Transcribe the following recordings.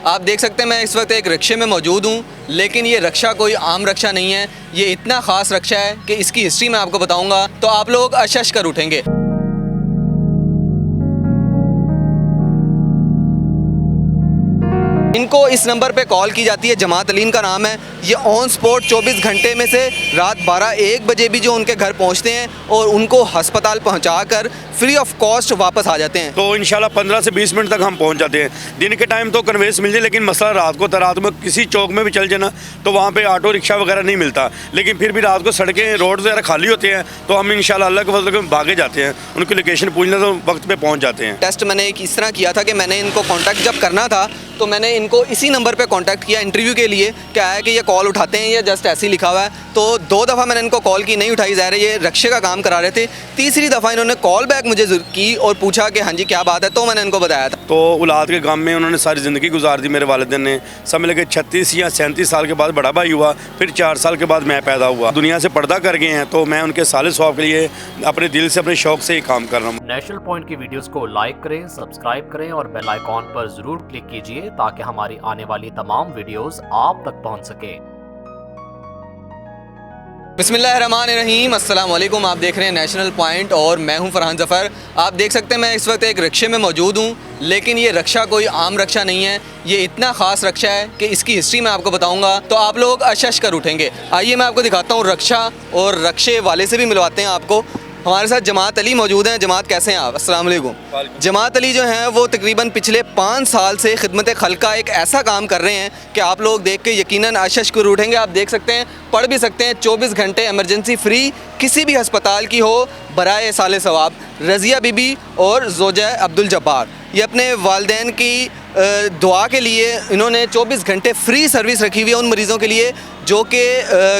आप देख सकते हैं मैं इस वक्त एक रिक्शे में मौजूद हूँ, लेकिन ये रक्षा कोई आम रक्षा नहीं है। ये इतना ख़ास रक्षा है कि इसकी हिस्ट्री मैं आपको बताऊँगा तो आप लोग अशश कर उठेंगे। इनको इस नंबर पे कॉल की जाती है, जमात अली इनका नाम है। ये ऑन स्पॉट 24 घंटे में से रात 12-1 बजे भी जो उनके घर पहुंचते हैं और उनको अस्पताल पहुंचाकर फ्री ऑफ कॉस्ट वापस आ जाते हैं। तो इंशाल्लाह 15 से 20 मिनट तक हम पहुंच जाते हैं। दिन के टाइम तो कन्वेंस मिल जाए, लेकिन मसला रात को था। रात में किसी चौक में भी चल जाना तो वहाँ पे ऑटो रिक्शा वगैरह नहीं मिलता, लेकिन फिर भी रात को सड़कें रोड वगैरह खाली होते हैं तो हम इंशाल्लाह अल्लाह के फजल से भागे जाते हैं, उनकी लोकेशन पूछना तो वक्त पे पहुँच जाते हैं। टेस्ट मैंने एक इस तरह किया था कि मैंने इनको कॉन्टैक्ट जब करना था तो मैंने इनको इसी नंबर पे कांटेक्ट किया इंटरव्यू के लिए। क्या है कि ये कॉल उठाते हैं, ये जस्ट ऐसे ही लिखा हुआ है। तो 2 दफ़ा मैंने इनको कॉल की, नहीं उठाई, ज़ाहिर है ये रक्षे का काम करा रहे थे। तीसरी दफ़ा इन्होंने कॉल बैक मुझे की और पूछा कि हाँ जी क्या बात है, तो मैंने इनको बताया था। तो औलाद के गांव में उन्होंने सारी ज़िंदगी गुजार दी। मेरे वालिदैन ने समझ लगे 36 या 37 साल के बाद बड़ा भाई हुआ, फिर 4 साल के बाद मैं पैदा हुआ। दुनिया से पर्दा कर गए हैं, तो मैं उनके साले सवाब के लिए अपने दिल से, अपने शौक़ से ही काम कर रहा हूँ। नेशनल पॉइंट की वीडियोस को लाइक करें, सब्सक्राइब करें और बेल आइकॉन पर ज़रूर क्लिक कीजिए ताकि हमारी आने वाली तमाम वीडियोस आप तक पहुंच सके। बिस्मिल्लाहिर्रहमानिर्रहीम, अस्सलाम वालेकुम। आप देख रहे हैं नेशनल पॉइंट और मैं हूं फरहान ज़फ़र। आप देख सकते हैं मैं इस वक्त एक रिक्शे में मौजूद हूं, लेकिन ये रक्षा कोई आम रक्षा नहीं है। ये इतना ख़ास रक्षा है कि इसकी हिस्ट्री मैं आपको बताऊंगा तो आप लोग अशश कर उठेंगे। आइए मैं आपको दिखाता हूँ रक्षा और रक्षे वाले से भी मिलवाते हैं आपको। हमारे साथ जमात अली मौजूद हैं। जमात कैसे हैं आप? अस्सलाम वालेकुम। जमात अली जो हैं वो तकरीबन पिछले 5 साल से खिदमत खल्क का एक ऐसा काम कर रहे हैं कि आप लोग देख के यकीनन अशश कर उठेंगे। आप देख सकते हैं, पढ़ भी सकते हैं। 24 घंटे एमरजेंसी फ्री किसी भी अस्पताल की हो बराए साले सवाब। रज़िया बीबी और ज़ोजा अब्दुल जब्बार, ये अपने वालिदैन की दुआ के लिए इन्होंने 24 घंटे फ्री सर्विस रखी हुई है उन मरीज़ों के लिए जो कि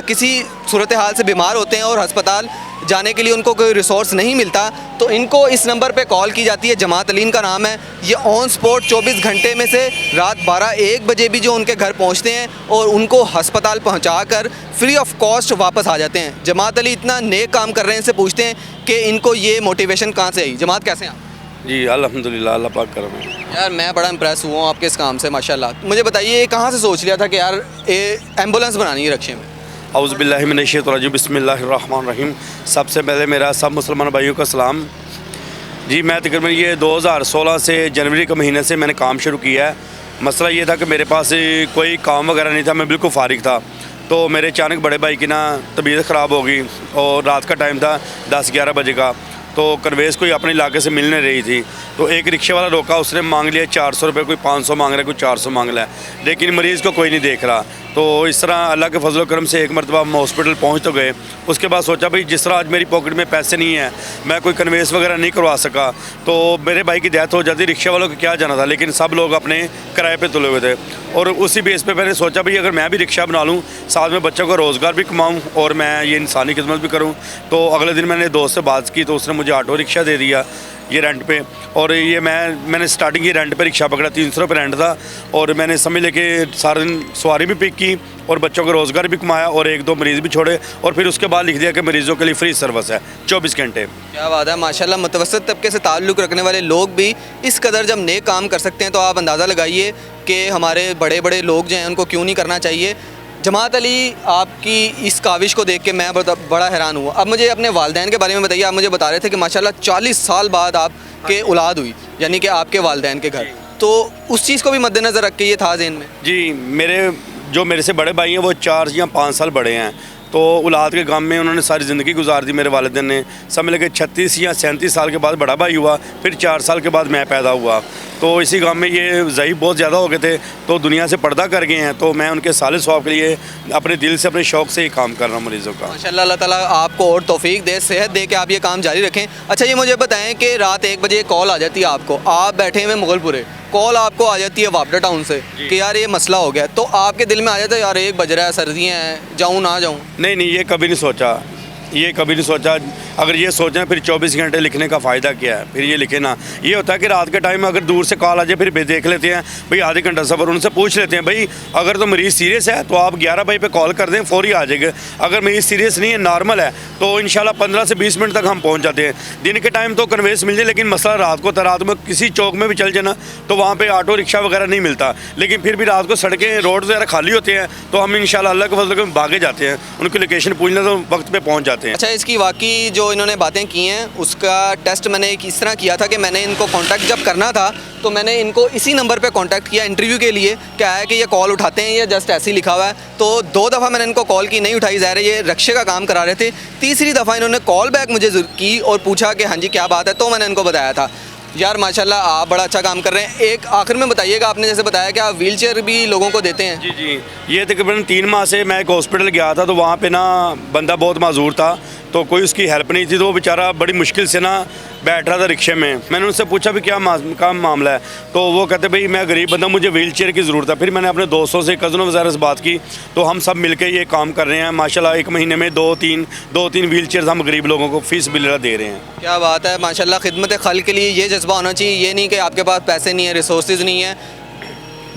किसी सूरत हाल से बीमार होते हैं और अस्पताल जाने के लिए उनको कोई रिसोर्स नहीं मिलता। तो इनको इस नंबर पे कॉल की जाती है, जमात अली इनका नाम है। ये ऑन स्पॉट 24 घंटे में से रात 12-1 बजे भी जो उनके घर पहुंचते हैं और उनको अस्पताल पहुंचाकर फ्री ऑफ कॉस्ट वापस आ जाते हैं। जमात अली इतना नेक काम कर रहे हैं, इनसे पूछते हैं कि इनको ये मोटिवेशन कहाँ से आई। जमात कैसे हैं आप? जी अल्हम्दुलिल्लाह, अल्लाह पाक करम है। यार मैं बड़ा इंप्रेस हुआ हूँ आपके इस काम से, माशाल्लाह। मुझे बताइए कहाँ से सोच लिया था कि यार एम्बुलेंस बनानी है रक्षे में? औज़ुबिल्लाहि मिनश्शैतानिर्रजीम, बिस्मिल्लाहिर्रहमानिर्रहीम। सबसे पहले मेरा सब मुसलमान भाइयों का सलाम। जी मैं तकरीबन ये 2016 से जनवरी के महीने से मैंने काम शुरू किया है। मसला ये था कि मेरे पास कोई काम वगैरह नहीं था, मैं बिल्कुल फ़ारिग था। तो मेरे अचानक बड़े भाई की ना तबीयत ख़राब हो गई और रात का टाइम था 10-11 बजे का। तो कन्वेंस कोई अपने इलाके से मिल नहीं रही थी, तो एक रिक्शे वाला रोका, उसने मांग लिया 400 रुपये, कोई 500 मांग रहा है, कोई 400 मांग रहा है, लेकिन मरीज़ को कोई नहीं देख रहा। तो इस तरह अल्लाह के फजल करम से एक मरतबा हम हॉस्पिटल पहुंच तो गए। उसके बाद सोचा भाई जिस तरह आज मेरी पॉकेट में पैसे नहीं है, मैं कोई कन्वेंस वगैरह नहीं करवा सका, तो मेरे भाई की डेथ हो जाती, रिक्शे वालों को क्या जाना था, लेकिन सब लोग अपने किराए पे तुले हुए थे। और उसी बेस पे मैंने सोचा भाई अगर मैं भी रिक्शा बना लूँ, साथ में बच्चों को रोज़गार भी कमाऊँ और मैं ये इंसानी खिदमत भी करूँ। तो अगले दिन मैंने दोस्त से बात की तो उसने मुझे ऑटो रिक्शा दे दिया ये रेंट पे। और ये मैंने स्टार्टिंग ये रेंट पे रिक्शा पकड़ा, 300 रुपये रेंट था, और मैंने समझ लेके सारा दिन सवारी भी पिक की और बच्चों को रोज़गार भी कमाया और 1-2 मरीज़ भी छोड़े, और फिर उसके बाद लिख दिया कि मरीज़ों के लिए फ्री सर्विस है 24 घंटे। क्या बात है, माशाल्लाह। मुतवस्सित तबके से ताल्लुक़ रखने वाले लोग भी इस कदर जब नेक काम कर सकते हैं तो आप अंदाज़ा लगाइए कि हमारे बड़े बड़े लोग जो हैं उनको क्यों नहीं करना चाहिए। जमात अली, आपकी इस काविश को देख के मैं बड़ा हैरान हुआ। अब मुझे अपने वालिदैन के बारे में बताइए। आप मुझे बता रहे थे कि माशाल्लाह 40 साल बाद आपके औलाद हुई, यानी कि आपके वालिदैन के घर, तो उस चीज़ को भी मद्देनज़र रख के ये था ज़हन में? जी मेरे से बड़े भाई हैं वो 4 या 5 साल बड़े हैं। तो औलाद के गांव में उन्होंने सारी ज़िंदगी गुजार दी। मेरे वालिदैन ने समझ लगे 36 या 37 साल के बाद बड़ा भाई हुआ, फिर 4 साल के बाद मैं पैदा हुआ। तो इसी गांव में ये ज़ईफ़ बहुत ज़्यादा हो गए थे, तो दुनिया से पर्दा कर गए हैं। तो मैं उनके साले सवाब के लिए अपने दिल से, अपने शौक़ से ही काम कर रहा हूँ मरीज़ों का। माशाल्लाह, अल्लाह ताला आपको और तौफीक दे, सेहत दे के आप ये काम जारी रखें। अच्छा ये मुझे बताएं कि रात 1 बजे कॉल आ जाती है आपको, आप बैठे हुए मुगलपुरे, कॉल आपको आ जाती है वापडा टाउन से कि यार ये मसला हो गया, तो आपके दिल में आ जाता है यार 1 बज रहा है, सर्दियाँ हैं, जाऊँ ना जाऊँ? नहीं, ये कभी नहीं सोचा। ये कभी नहीं सोचा। अगर ये सोचें फिर 24 घंटे लिखने का फ़ायदा क्या है, फिर ये लिखे ना। ये होता है कि रात के टाइम अगर दूर से कॉल आ जाए फिर देख लेते हैं भाई आधे घंटा सफ़र, उनसे पूछ लेते हैं भाई अगर तो मरीज़ सीरियस है तो आप 11 बजे पे कॉल कर दें, फौरी आ जाएगा। अगर मरीज़ सीरियस नहीं है, नॉर्मल है, तो इंशाल्लाह 15 से 20 मिनट तक हम पहुँच जाते हैं। दिन के टाइम तो कन्वेंस मिल जाए, लेकिन मसला रात को, रात में किसी चौक में भी चल जाए ना तो वहाँ पर ऑटो रिक्शा वगैरह नहीं मिलता, लेकिन फिर भी रात को सड़कें रोड वगैरह खाली होते हैं तो हम इंशाल्लाह अल्लाह के फजल से भागे जाते हैं, उनकी लोकेशन पूछने तो वक्त पे पहुंच जाते हैं। अच्छा, इसकी वाकई जो इन्होंने बातें की हैं उसका टेस्ट मैंने इस तरह किया था कि मैंने इनको कांटेक्ट जब करना था तो मैंने इनको इसी नंबर पे कांटेक्ट किया इंटरव्यू के लिए। क्या है कि ये कॉल उठाते हैं या जस्ट ऐसे ही लिखा हुआ है, तो 2 दफ़ा मैंने इनको कॉल की, नहीं उठाई, ज़ाहिर है ये रक्शे का काम करा रहे थे। तीसरी दफ़ा इन्होंने कॉल बैक मुझे की और पूछा कि हाँ जी क्या बात है, तो मैंने इनको बताया था यार माशाल्लाह आप बड़ा अच्छा काम कर रहे हैं। एक आखिर में बताइएगा, आपने जैसे बताया कि आप व्हीलचेयर भी लोगों को देते हैं। जी जी, ये तकरीबन 3 माह से मैं एक हॉस्पिटल गया था, तो वहाँ पे ना बंदा बहुत माजूर था, तो कोई उसकी हेल्प नहीं थी, तो वो बेचारा बड़ी मुश्किल से ना बैठ रहा था रिक्शे में। मैंने उनसे पूछा भी क्या मामला है, तो वो कहते भाई मैं गरीब बंदा, मुझे व्हीलचेयर की ज़रूरत है। फिर मैंने अपने दोस्तों से, कज़नों वगैरह से बात की, तो हम सब मिलकर ये काम कर रहे हैं माशाल्लाह। 1 महीने में 2-3 व्हीलचेयर हम गरीब लोगों को फीस बिल दे रहे हैं। क्या बात है माशाल्लाह। खिदमत खल्क के लिए ये जज्बा होना चाहिए, ये नहीं कि आपके पास पैसे नहीं है, रिसोर्सेज नहीं है।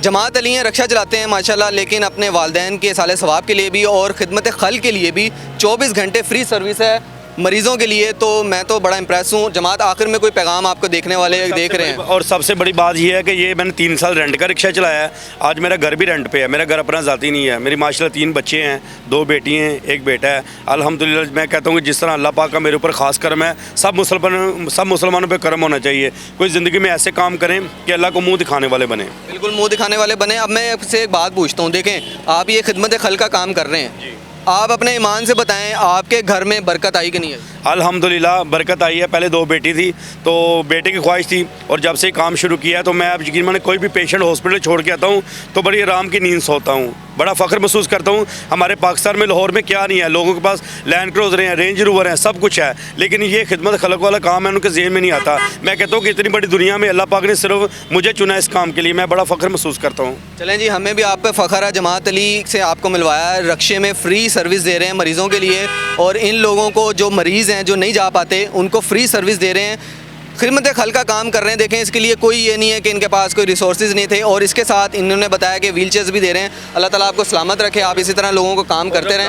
जमात अली हैं, रक्षा चलाते हैं माशाल्लाह, लेकिन अपने वालदैन के साले सवाब के लिए भी और खिदमत खल्क के लिए भी 24 घंटे फ्री सर्विस है मरीज़ों के लिए। तो मैं तो बड़ा इंप्रेस हूँ। जमात आखिर में कोई पैगाम आपको देखने वाले देख रहे हैं? और सबसे बड़ी बात यह है कि ये मैंने 3 साल रेंट का रिक्शा चलाया है, आज मेरा घर भी रेंट पे है, मेरा घर अपना ज़ाती नहीं है। मेरी माशाल्लाह 3 बच्चे हैं, 2 बेटी हैं, 1 बेटा है। अल्हम्दुलिल्लाह मैं कहता हूँ कि जिस तरह अल्लाह पाक का मेरे ऊपर ख़ास करम है, सब मुसलमानों पर करम होना चाहिए। कोई ज़िंदगी में ऐसे काम करें कि अल्लाह को मुँह दिखाने वाले बने। बिल्कुल मुँह दिखाने वाले बने। अब मैं आपसे एक बात पूछता हूँ, देखें आप ये खिदमत खल्क का काम कर रहे हैं, आप अपने ईमान से बताएं आपके घर में बरकत आई कि नहीं आई? अल्हम्दुलिल्लाह बरकत आई है। पहले 2 बेटी थी, तो बेटे की ख्वाहिश थी, और जब से काम शुरू किया है तो मैं अब यकीन माने कोई भी पेशेंट हॉस्पिटल छोड़ के आता हूँ तो बड़ी आराम की नींद सोता हूँ, बड़ा फ़ख्र महसूस करता हूँ। हमारे पाकिस्तान में लाहौर में क्या नहीं है, लोगों के पास लैंड क्रूज़र हैं, रेंज रोवर हैं, सब कुछ है, लेकिन ये खिदमत खल्क वाला काम है उनके ज़हन में नहीं आता। मैं कहता हूँ कि इतनी बड़ी दुनिया में अल्लाह पाक ने सिर्फ मुझे चुना इस काम के लिए, मैं बड़ा फ़ख्र महसूस करता हूँ। चलें जी, हमें भी आप पे फ़ख्र है, जमात अली से आपको मिलवाया है, रक्शे में फ्री सर्विस दे रहे हैं मरीज़ों के लिए, और इन लोगों को जो मरीज़ हैं जो नहीं जा पाते उनको फ्री सर्विस दे रहे हैं, खिदमत खल्क का काम कर रहे हैं। देखें इसके लिए कोई ये नहीं है कि इनके पास कोई रिसोर्सेज नहीं थे, और इसके साथ इन्होंने बताया कि व्हीलचेयर्स भी दे रहे हैं। अल्लाह ताला आपको सलामत रखे, आप इसी तरह लोगों को काम करते रहें।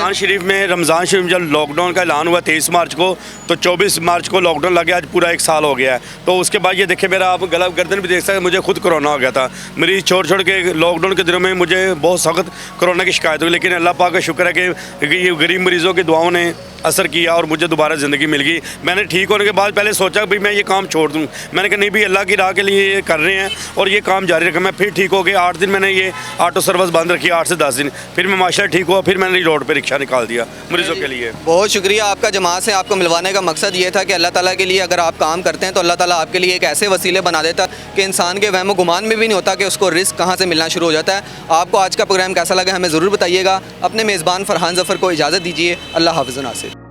रमज़ान शरीफ जब लॉकडाउन का ऐलान हुआ 23 मार्च को, तो 24 मार्च को लॉकडाउन लगे, आज पूरा 1 साल हो गया है। तो उसके बाद ये देखें मेरा आप गला गर्दन भी देख सकते हैं, मुझे खुद कोरोना हो गया था। मेरी छोड़ के लॉकडाउन के दिनों में मुझे बहुत सख्त कोरोना की शिकायत हुई, लेकिन अल्लाह पाक का शुक्र है कि ये गरीब मरीज़ों की दुआओं ने असर किया और मुझे दोबारा ज़िंदगी मिल गई। मैंने ठीक होने के बाद पहले सोचा भाई मैं ये काम छोड़ दूँ, मैंने कहा नहीं भी अल्लाह की राह के लिए ये कर रहे हैं और ये काम जारी रखा। मैं फिर ठीक हो गया, 8 दिन मैंने ये ऑटो सर्विस बंद रखी, 8 से 10 दिन, फिर मैं माशाल्लाह ठीक हुआ, फिर मैंने रोड पे रिक्शा निकाल दिया मरीज़ों के लिए। बहुत शुक्रिया आपका। जमात से आपको मिलवाने का मकसद ये था कि अल्लाह ताला के लिए अगर आप काम करते हैं तो अल्लाह ताला आपके लिए एक ऐसे वसीले बना देता कि इंसान के वहम गुमान में भी नहीं होता कि उसको रिस्क कहाँ से मिलना शुरू हो जाता है। आपको आज का प्रोग्राम कैसा लगा हमें ज़रूर बताइएगा। अपने मेज़बान फ़रहान ज़फ़र को इजाज़त दीजिए। अल्लाह हाफ़िज़ नासिर।